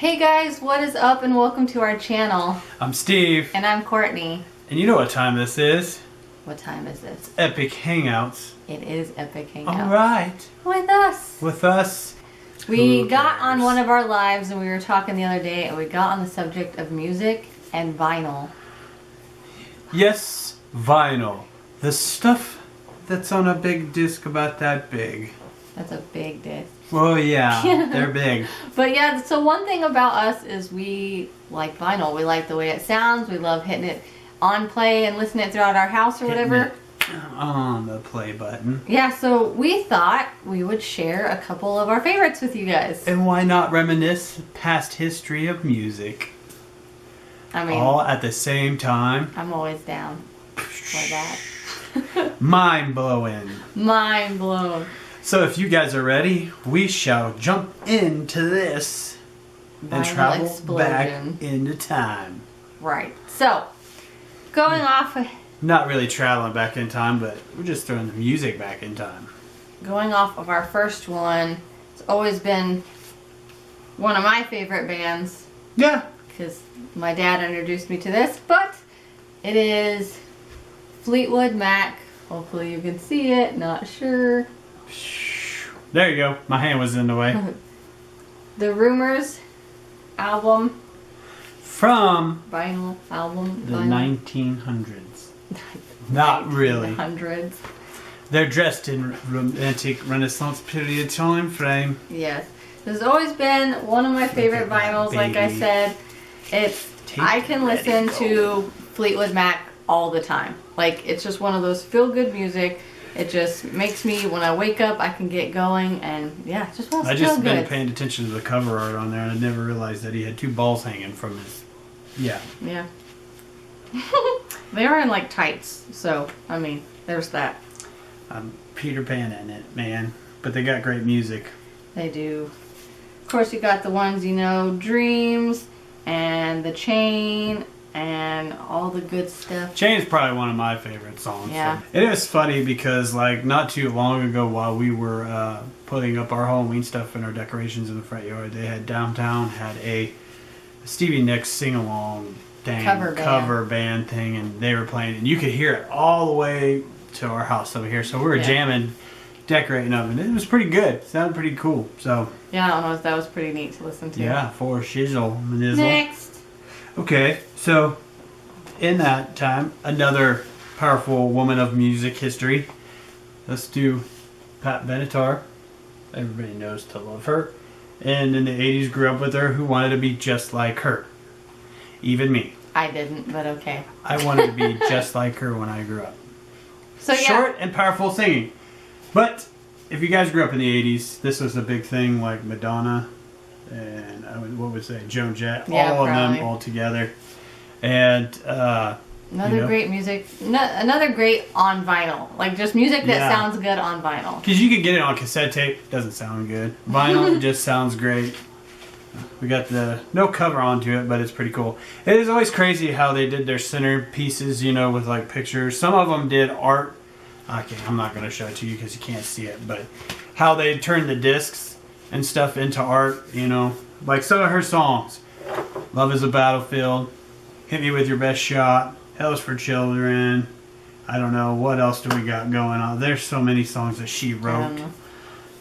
Hey guys, what is up and welcome to our channel. I'm Steve. And I'm Courtney. And you know what time this is? What time is this? Epic Hangouts. It is Epic Hangouts. Alright. With us. With us. We got on one of our lives and we were talking the other day and we got on the subject of music and vinyl. Yes, vinyl. The stuff that's on a big disc about that big. That's a big disc. Oh yeah, they're big. But yeah, so one thing about us is we like vinyl. We like the way it sounds. We love hitting it on play and listening it throughout our house or whatever. On the play button. Yeah, so we thought we would share a couple of our favorites with you guys. And why not reminisce past history of music? I mean, all at the same time. I'm always down for that. Mind blowing. Mind blown. So if you guys are ready, we shall jump into this and travel back into time. Right. So, going off... Not really traveling back in time, but we're just throwing the music back in time. Going off of our first one, it's always been one of my favorite bands. Yeah. Because my dad introduced me to this, but it is Fleetwood Mac. Hopefully you can see it, not sure. There you go. My hand was in the way. The Rumors album. From vinyl album. The 1900s. Not really. Hundreds. They're dressed in romantic Renaissance period time frame. Yes. This has always been one of my favorite vinyls, like I said. I can listen to Fleetwood Mac all the time. Like, it's just one of those feel-good music. It just makes me, when I wake up, I can get going, and yeah, it just wants to feel good. I just been paying attention to the cover art on there, and I never realized that he had two balls hanging from his... Yeah. Yeah. They are in, like, tights, so, I mean, there's that. I'm Peter Pan in it, man. But they got great music. They do. Of course, you got the ones, you know, Dreams, and The Chain, and all the good stuff. Chain's probably one of my favorite songs. Yeah. So. It is funny because, like, not too long ago while we were putting up our Halloween stuff and our decorations in the front yard, they had downtown had a Stevie Nicks sing-along cover band thing, and they were playing, and you could hear it all the way to our house over here. So we were jamming, decorating up, and it was pretty good. It sounded pretty cool. So yeah, I don't know, that was pretty neat to listen to. Yeah, for shizzle manizzle. Next. Okay, so in that time, another powerful woman of music history. Let's do Pat Benatar. Everybody knows to love her. And in the 80s, grew up with her, who wanted to be just like her. Even me. I didn't, but okay. I wanted to be just like her when I grew up. So yeah. Short and powerful singing. But if you guys grew up in the 80s, this was a big thing, like Madonna and what would say Joan Jett, yeah, all probably. of them all together. And another great music, another great on vinyl, like just music that sounds good on vinyl. Because you could get it on cassette tape, doesn't sound good. Vinyl just sounds great. We got the no cover onto it, but it's pretty cool. It is always crazy how they did their center pieces, you know, with like pictures. Some of them did art. I'm not going to show it to you because you can't see it, but how they turned the discs and stuff into art, you know. Like some of her songs. Love is a Battlefield. Hit Me With Your Best Shot. Hell's for Children. I don't know. What else do we got going on? There's so many songs that she wrote.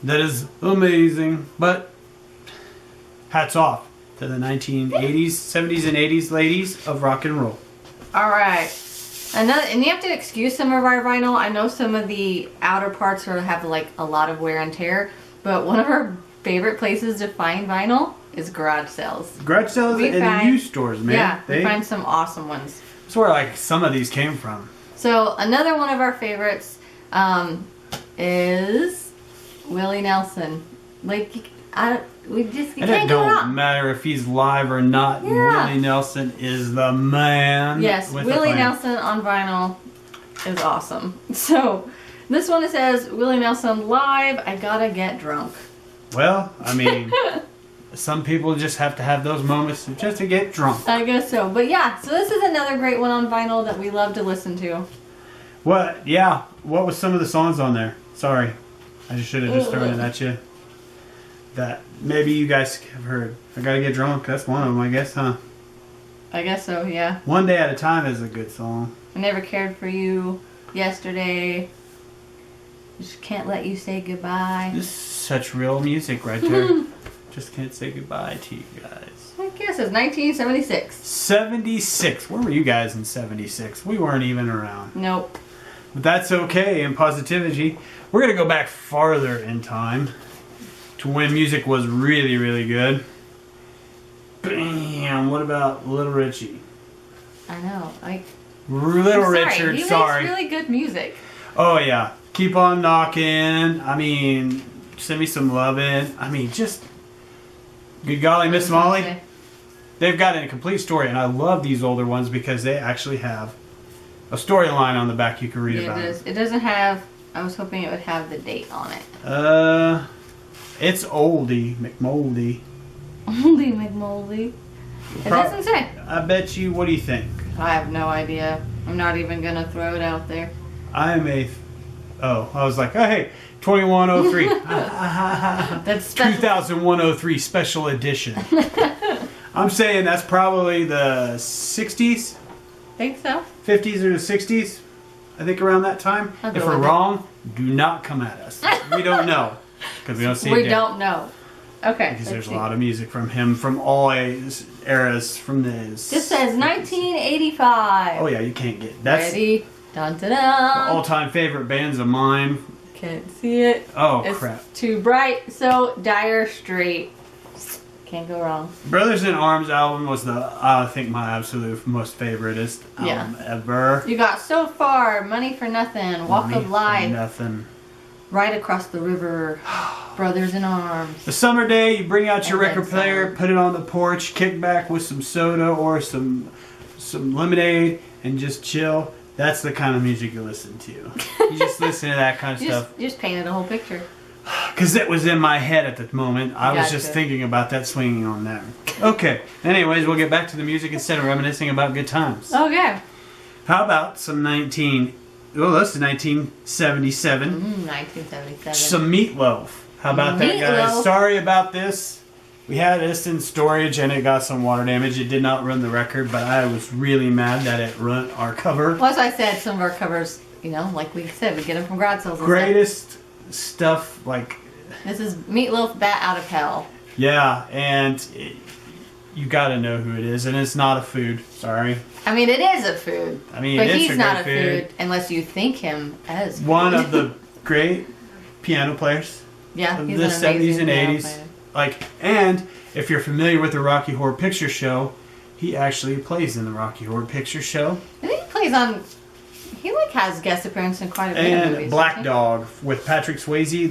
That is amazing. But hats off to the 1980s, 70s, and 80s ladies of rock and roll. Alright. And you have to excuse some of our vinyl. I know some of the outer parts have like a lot of wear and tear. But one of our favorite places to find vinyl is garage sales. Garage sales and used stores, man. Yeah, we find some awesome ones. That's where like some of these came from. So another one of our favorites is Willie Nelson. Like, we just can't go wrong. It don't matter if he's live or not. Yeah. Willie Nelson is the man. Yes, Willie Nelson on vinyl is awesome. So this one, it says Willie Nelson live. I gotta get drunk. Well, I mean, some people just have to have those moments just to get drunk. I guess so. But yeah, so this is another great one on vinyl that we love to listen to. What? Yeah. What was some of the songs on there? Sorry. I should have just thrown it at you. that maybe you guys have heard. I Gotta Get Drunk, that's one of them, I guess, huh? I guess so, yeah. One Day at a Time is a good song. I Never Cared for You, Yesterday, Just Can't Let You Say Goodbye. This is such real music right there. Just can't say goodbye to you guys. I guess it's 1976. 76. Where were you guys in 76? We weren't even around. Nope. But that's okay in positivity. We're going to go back farther in time to when music was really, really good. Bam! What about Little Richie? I know. Little Richard, He sorry. makes really good music. Oh, yeah. Keep on Knocking. I mean, Send Me Some Lovin'. I mean, just... Good golly, Miss Molly. They've got a complete story, and I love these older ones because they actually have a storyline on the back you can read about. It doesn't have... I was hoping it would have the date on it. It's oldie, McMoldy. Oldie McMoldy. It doesn't say. I bet you, what do you think? I have no idea. I'm not even going to throw it out there. I was like, oh, hey, 2103. That's 2103 special edition. I'm saying that's probably the 60s, Think so? 50s or the 60s. I think around that time. I'll If go we're with it. wrong, do not come at us. We don't know. Because we don't see We it. don't know. Okay. Because there's a lot of music from him from all eras from this. This says 1985. Oh yeah, you can't get that's Ready? Dun dun dun. all-time favorite bands of mine. Can't see it. Oh It's crap! too bright. So Dire Straits. Can't go wrong. Brothers in Arms album was I think my absolute most favoriteest album ever. You got So Far, Money for Nothing, Walk Money of for Life, Nothing. Right Across the River, Brothers in Arms. The summer day, you bring out your And record then player, some. put it on the porch, kick back with some soda or some lemonade, and just chill. That's the kind of music you listen to. You just listen to that kind of stuff. You just painted a whole picture. Because it was in my head at the moment. I was just Gotcha. thinking about that, swinging on that. Okay. Anyways, we'll get back to the music instead of reminiscing about good times. Okay. How about some 1977. 1977. Some Meatloaf. How about that, guys? Meatloaf. Sorry about this. We had this in storage and it got some water damage. It did not run the record, but I was really mad that it ruined our cover. Well, as I said, some of our covers, like we said, we get them from garage sales. and stuff. Greatest stuff, like... This is Meatloaf, Bat Out of Hell. Yeah, and you gotta know who it is, and it's not a food. Sorry. I mean, it is a food. I mean, but it's he's a not a great food unless you think him as food. One of the great piano players yeah, of he's the an 70s amazing and piano 80s. player. And if you're familiar with the Rocky Horror Picture Show, he actually plays in the Rocky Horror Picture Show. I think he plays on. He has guest appearance in quite a bit of And movies. Black doesn't he? Dog with Patrick Swayze,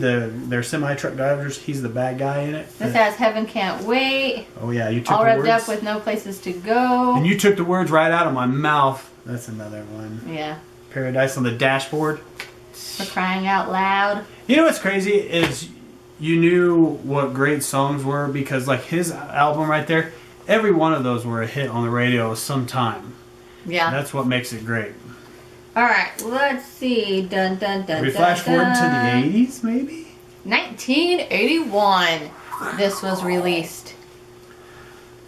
their semi-truck drivers. He's the bad guy in it. This has Heaven Can't Wait. Oh yeah, you took All the Revved words. Up with No Places to Go. And you took the words right out of my mouth. That's another one. Yeah. Paradise on the Dashboard. For Crying Out Loud. You know what's crazy is you knew what great songs were because like his album right there, every one of those were a hit on the radio sometime. Yeah. That's what makes it great. All right, let's see. Dun dun dun. We dun, flash forward to dun. the 80s, maybe? 1981. This was released.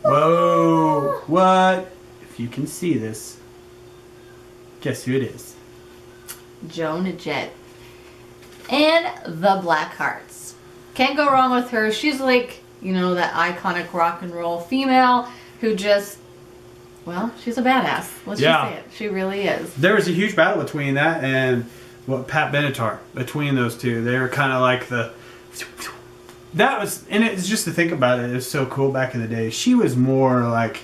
Whoa! What? If you can see this, guess who it is? Joan Jett. And the Blackhearts. Can't go wrong with her. She's like, that iconic rock and roll female who just, she's a badass. Let's just say it. She really is. There was a huge battle between that and Pat Benatar. Between those two, they were kind of like the. And it's just to think about it. It was so cool back in the day. She was more like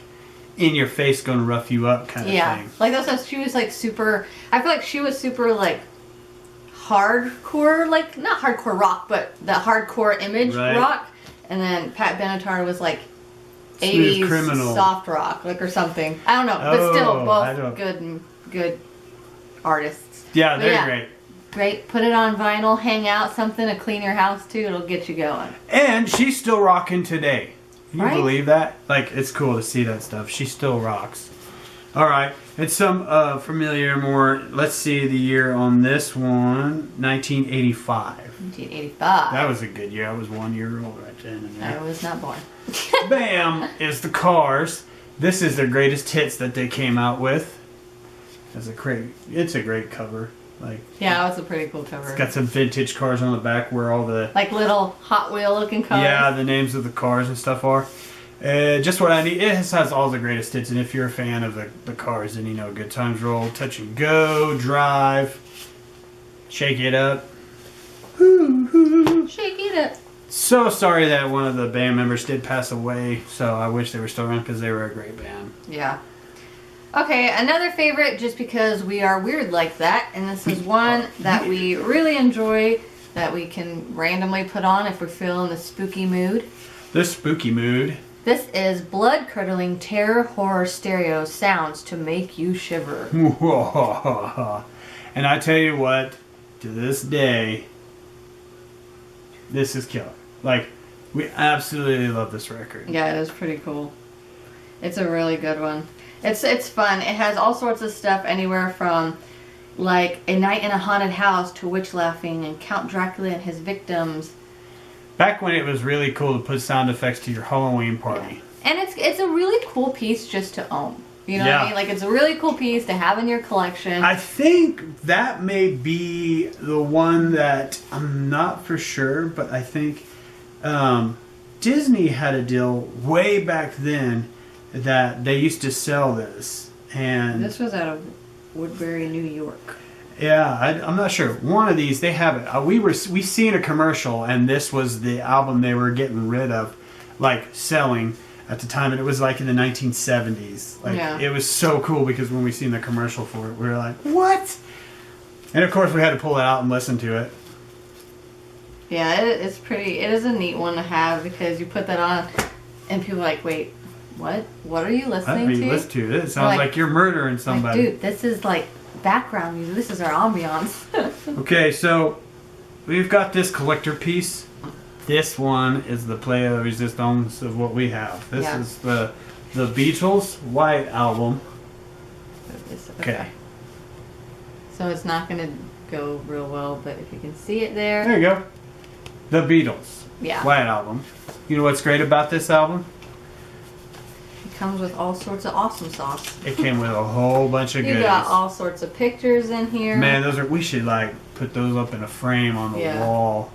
in your face, going to rough you up kind of thing. Like those. She was like super. I feel like she was super like hardcore, like not hardcore rock, but the hardcore image rock. And then Pat Benatar was like Smooth 80s Criminal. soft rock, like or something. I don't know, but still both good artists. Yeah, they're great. Great. Put it on vinyl, hang out, something to clean your house too. It'll get you going. And she's still rocking today. Can you Right? believe that? Like, it's cool to see that stuff. She still rocks. All right, and some familiar more. Let's see the year on this one, 1985. 1985. That was a good year. I was 1 year old right then and there. I was not born. Bam! Is the Cars. This is their greatest hits that they came out with. It's a great cover. Like, yeah, it's a pretty cool cover. It's got some vintage cars on the back where all the like little Hot Wheel looking cars. Yeah, the names of the cars and stuff are. Just what I need. It has all the greatest hits, and if you're a fan of the cars, then you know Good Times Roll, Touch and Go, Drive, Shake It Up. Shake it up. So sorry that one of the band members did pass away, so I wish they were still around because they were a great band. Yeah. Okay, another favorite just because we are weird like that, and this is one that we really enjoy that we can randomly put on if we're feeling the spooky mood. The spooky mood. This is blood-curdling terror horror stereo sounds to make you shiver. And I tell you what, to this day, this is killer. Like, we absolutely love this record. Yeah, it is pretty cool. It's a really good one. It's fun. It has all sorts of stuff, anywhere from like A Night in a Haunted House to Witch Laughing and Count Dracula and His Victims. Back when it was really cool to put sound effects to your Halloween party. Yeah. And it's a really cool piece just to own. You know yeah. what I mean? Like, it's a really cool piece to have in your collection. I think that may be the one that, I'm not for sure, but I think Disney had a deal way back then that they used to sell this. And this was out of Woodbury, New York. Yeah, I'm not sure. One of these, they have it. We seen a commercial, and this was the album they were getting rid of, like, selling at the time, and it was like in the 1970s. Like, yeah. It was so cool because when we seen the commercial for it, we were like, what? And of course, we had to pull it out and listen to it. Yeah, it's pretty. It is a neat one to have because you put that on, and people are like, wait, what? What are you listening to? What are you listening to? It sounds like you're murdering somebody. Like, dude, this is like background music. This is our ambiance. Okay, so we've got this collector piece. This one is the Play de Resistance of what we have. This is the Beatles White Album. Okay. So it's not going to go real well, but if you can see it there. There you go. The Beatles White Album. You know what's great about this album? It comes with all sorts of awesome sauce. It came with a whole bunch of goodies. You got all sorts of pictures in here. Man, we should like put those up in a frame on the wall.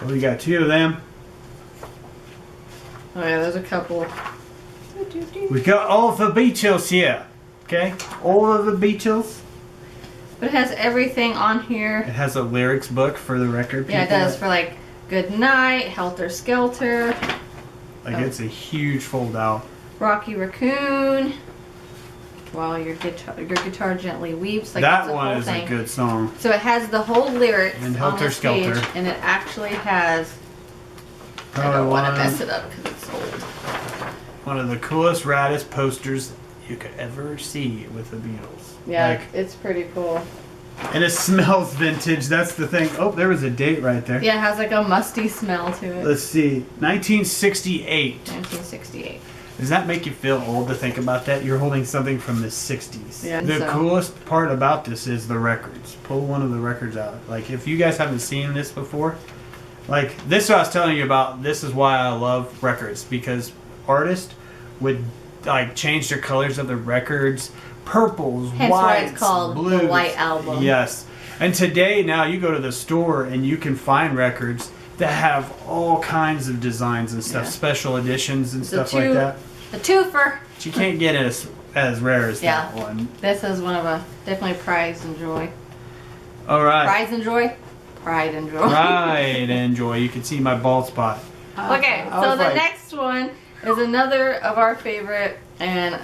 Oh, we got two of them. Oh yeah, there's a couple. We got all of the Beatles here. Okay? All of the Beatles. But it has everything on here. It has a lyrics book for the record people. Yeah, it does, for like Good Night, Helter Skelter. Like it's a huge fold out. Rocky Raccoon. While your guitar gently weeps. Like, that one is a good song. So it has the whole lyrics and on Helter this Skelter. page, and it actually has. I don't want to mess it up because it's old. One of the coolest, raddest posters you could ever see with the Beatles. Yeah, like, it's pretty cool. And it smells vintage. That's the thing. Oh, there was a date right there. Yeah, it has like a musty smell to it. Let's see. 1968. 1968. Does that make you feel old to think about that? You're holding something from the 60s. Yeah, the coolest part about this is the records. Pull one of the records out. Like, if you guys haven't seen this before, like, this is what I was telling you about. This is why I love records. Because artists would, like, change their colors of the records. Purples, hence whites, why it's called blues. The White Album. Yes. And today, now, you go to the store and you can find records that have all kinds of designs and stuff. Special editions and stuff like that. The twofer. But you can't get it as rare as that one. This is one of a definitely Prize and Joy. All right. Prize and Joy? Pride and Joy. Pride and Joy. You can see my bald spot. Okay, so the next one is another of our favorite, and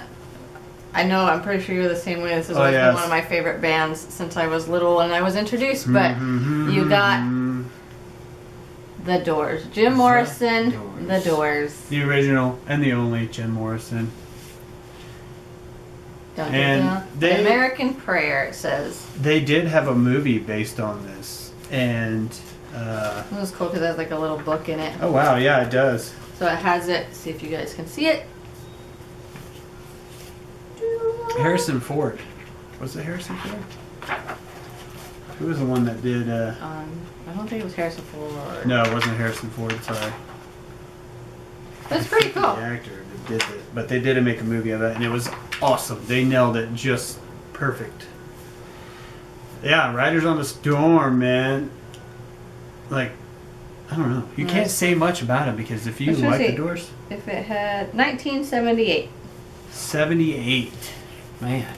I know I'm pretty sure you're the same way. This has always been one of my favorite bands since I was little and I was introduced, but you got The Doors. Jim Morrison, The Doors. The original and the only Jim Morrison. The American Prayer, it says. They did have a movie based on this, and it was cool because it has like a little book in it. Oh wow, yeah, it does. So it has it. See if you guys can see it. Harrison Ford. Was it Harrison Ford? Who was the one that did? I don't think it was Harrison Ford. No, it wasn't Harrison Ford. Sorry. That's pretty cool. The actor that did it, but they did make a movie of it, and it was awesome. They nailed it just perfect. Yeah, Riders on the Storm, man. Like, I don't know. You can't say much about it because if you like the Doors. If it had 1978. 78. Man.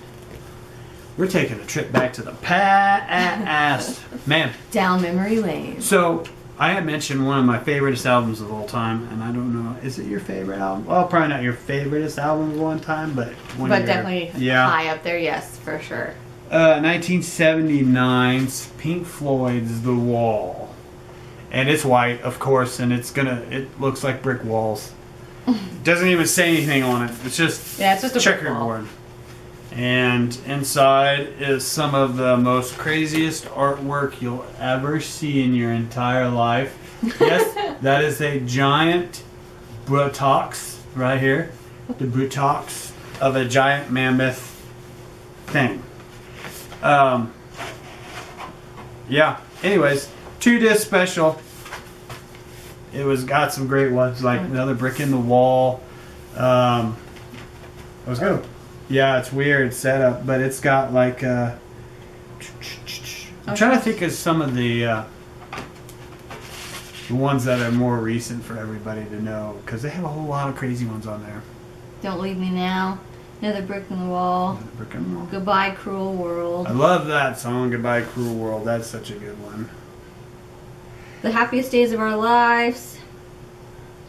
We're taking a trip back to the past. Man. Down memory lane. So, I had mentioned one of my favoriteest albums of all time, and I don't know, is it your favorite album? Well, probably not your favoriteest album of all time, but one of your, definitely high up there, yes, for sure. 1979's Pink Floyd's The Wall. And it's white, of course, and it looks like brick walls. It doesn't even say anything on it. It's just a checkerboard. And inside is some of the most craziest artwork you'll ever see in your entire life. Yes, that is a giant buttocks right here. The buttocks of a giant mammoth thing. Yeah. Anyways, 2-disc special. It was got some great ones like Another Brick in the Wall. I was gonna. Yeah, it's weird setup, but it's got like. I'm trying to think of some of the ones that are more recent for everybody to know because they have a whole lot of crazy ones on there. Don't Leave Me Now. Another Brick in the Wall. Another Brick in the Wall. Goodbye Cruel World. I love that song, Goodbye Cruel World. That's such a good one. The Happiest Days of Our Lives.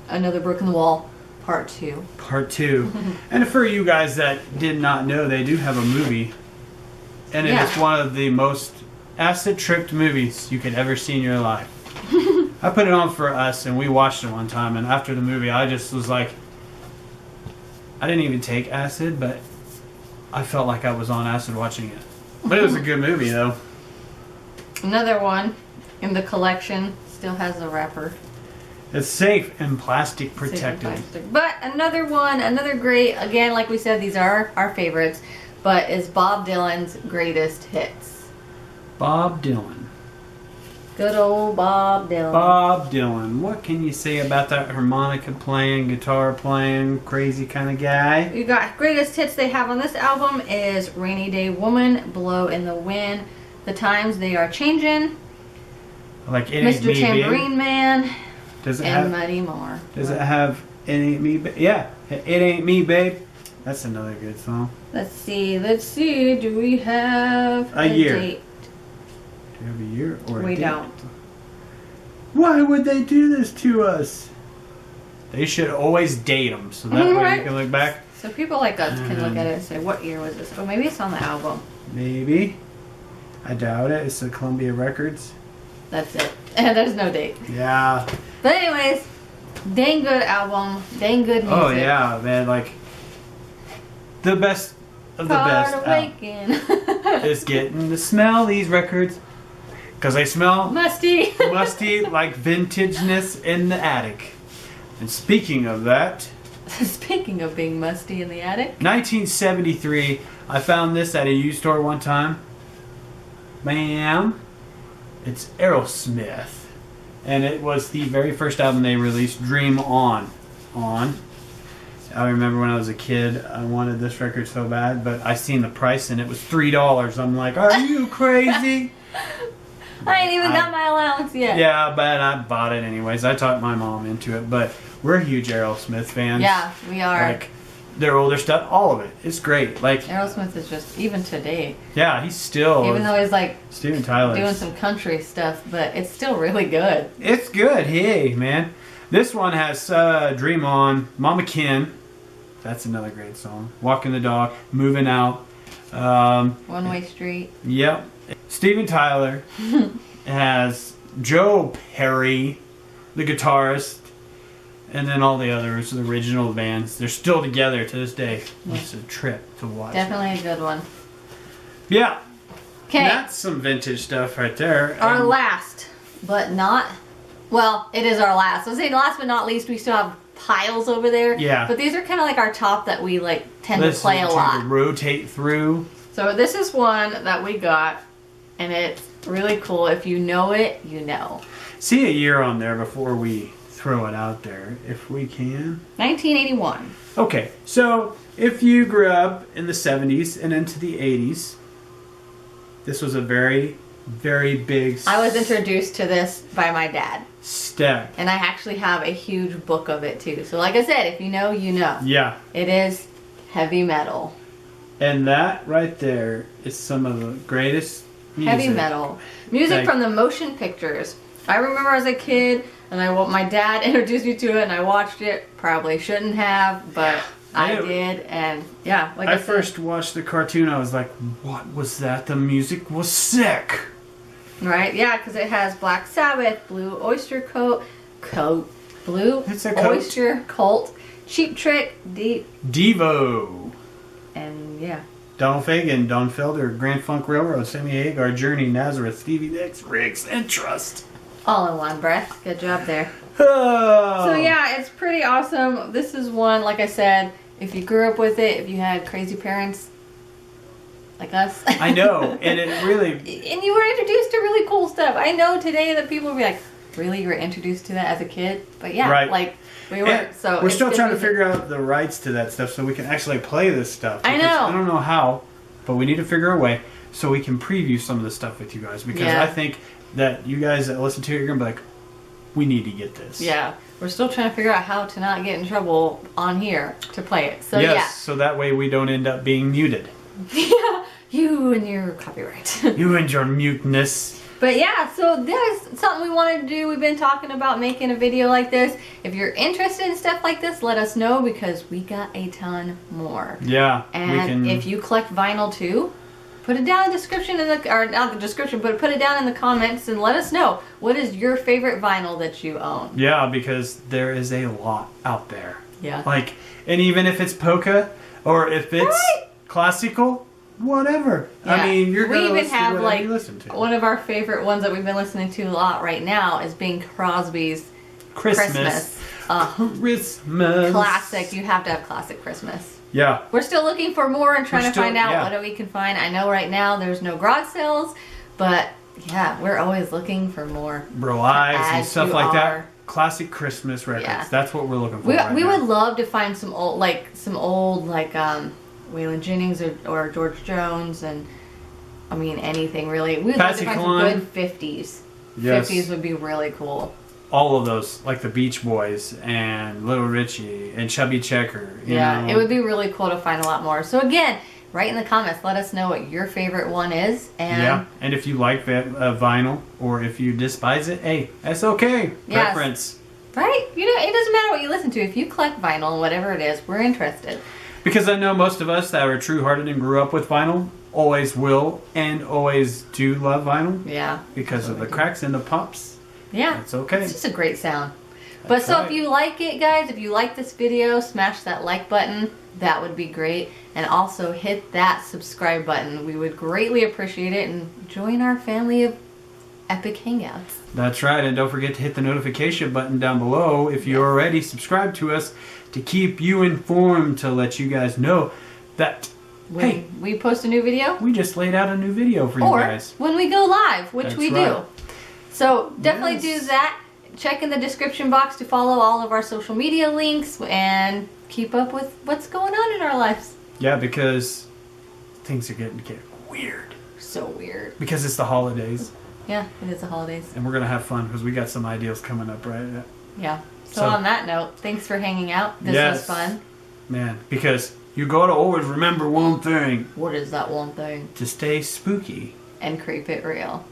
Another Brick in the Wall. Part 2. Part 2. And for you guys that did not know, they do have a movie. And it is one of the most acid-tripped movies you could ever see in your life. I put it on for us, and we watched it one time. And after the movie, I just was like... I didn't even take acid, but I felt like I was on acid watching it. But it was a good movie, though. Another one in the collection still has a wrapper. It's safe and plastic protected. But another one, another great, again, like we said, these are our favorites, but is Bob Dylan's Greatest Hits. Bob Dylan. Good old Bob Dylan. Bob Dylan. What can you say about that harmonica playing, guitar playing, crazy kind of guy? You got Greatest Hits they have on this album is Rainy Day Woman, Blow in the Wind, The Times They Are Changing, like It Ain't Mr. Tambourine Man, does it and have, many more. Does it have It Ain't Me, Yeah, It Ain't Me, Babe. That's another good song. Let's see. Do we have a year? Date? Do we have a year or a We date? don't. Why would they do this to us? They should always date them, so that way you can look back. So people like us can look at it and say, what year was this? Oh, maybe it's on the album. Maybe. I doubt it. It's the Columbia Records. That's it. And there's no date. Yeah. But anyways, dang good album. Dang good music. Oh, yeah, man. Like, the best of the best is getting to smell these records. Because they smell musty. Musty like vintageness in the attic. And speaking of that... Speaking of being musty in the attic. 1973, I found this at a used store one time. Bam. It's Aerosmith. And it was the very first album they released, Dream On. I remember when I was a kid, I wanted this record so bad, but I seen the price and it was $3. I'm like, are you crazy? I ain't even got my allowance yet. Yeah, but I bought it anyways. I talked my mom into it, but we're huge Aerosmith fans. Yeah, we are. Like, their older stuff, all of it. It's great. Like Aerosmith is just, even today. Yeah, he's still... Even though he's like... Steven Tyler. Doing some country stuff, but it's still really good. It's good. Hey, man. This one has Dream On, Mama Kin. That's another great song. Walking the Dog, Moving Out. One Way Street. Yep. Steven Tyler has Joe Perry, the guitarist, and then all the others, the original bands. They're still together to this day. It's a trip to watch. Definitely a good one. Yeah. Okay. That's some vintage stuff right there. Our last, but not... Well, it is our last. I'll say last but not least, we still have piles over there. Yeah. But these are kind of like our top that we like tend to play a to lot. rotate through. So this is one that we got, and it's really cool. If you know it, you know. See a year on there before we throw it out there, if we can. 1981. Okay, so if you grew up in the 70s and into the 80s, this was a very, very big I was introduced to this by my dad. Step. And I actually have a huge book of it too. So like I said, if you know, you know. Yeah. It is heavy metal. And that right there is some of the greatest music. Heavy metal. Music from the motion pictures. I remember as a kid, and my dad introduced me to it, and I watched it. Probably shouldn't have, but I did. And yeah, like I said, first watched the cartoon, I was like, what was that? The music was sick. Right? Yeah, because it has Black Sabbath, Blue Oyster Blue Oyster Cult, Cheap Trick, Devo. And yeah. Donald Fagen, Don Felder, Grand Funk Railroad, Sammy Hagar, Journey, Nazareth, Stevie Nicks, Riggs, and Trust. All in one breath. Good job there. Oh. So yeah, it's pretty awesome. This is one, like I said, if you grew up with it, if you had crazy parents like us. I know, and it really... And you were introduced to really cool stuff. I know today that people will be like, really, you were introduced to that as a kid? But yeah, right. like, we were. So we're still trying to figure out the rights to that stuff so we can actually play this stuff. I know. I don't know how, but we need to figure a way so we can preview some of the stuff with you guys. Because I think that you guys that listen to it, you're going to be like, we need to get this. Yeah. We're still trying to figure out how to not get in trouble on here to play it. So yes, so that way we don't end up being muted. Yeah, you and your copyright. You and your muteness. But yeah, so there's something we wanted to do. We've been talking about making a video like this. If you're interested in stuff like this, let us know because we got a ton more. Yeah. And if you collect vinyl too, put it down in the description, or not the description, but put it down in the comments and let us know what is your favorite vinyl that you own. Yeah, because there is a lot out there. Yeah. Like, and even if it's polka or if it's classical, whatever. Yeah. I mean, you're going to listen to whatever you listen to. One of our favorite ones that we've been listening to a lot right now is Bing Crosby's Christmas. Christmas. Classic. You have to have classic Christmas. Yeah. We're still looking for more and trying to find out what we can find. I know right now there's no garage sales, but yeah, we're always looking for more. Lives and stuff like that. Classic Christmas records. Yeah. That's what we're looking for. We would love to find some old Waylon Jennings or George Jones, and I mean anything really. We'd love to find some good 50s. Yes. 50s would be really cool. All of those, like the Beach Boys and Little Richie and Chubby Checker. You know. It would be really cool to find a lot more. So again, write in the comments, let us know what your favorite one is. And and if you like vinyl or if you despise it, hey, that's okay. Preference. Right? You know, it doesn't matter what you listen to. If you collect vinyl, whatever it is, we're interested. Because I know most of us that are true-hearted and grew up with vinyl always will and always do love vinyl. Yeah. Because of the cracks and the pops. Yeah. It's okay. It's just a great sound. But so if you like it, guys, if you like this video, smash that like button. That would be great. And also hit that subscribe button. We would greatly appreciate it. And join our family of epic hangouts. That's right. And don't forget to hit the notification button down below if you already subscribed to us to keep you informed, to let you guys know that when we post a new video, we just laid out a new video for you guys. Or when we go live, which we do. So definitely do that. Check in the description box to follow all of our social media links and keep up with what's going on in our lives. Yeah, because things are getting to get weird. So weird. Because it's the holidays. Yeah, it is the holidays. And we're going to have fun because we got some ideas coming up, right? Yeah. So on that note, thanks for hanging out. This was fun. Man, because you got to always remember one thing. What is that one thing? To stay spooky. And creep it real.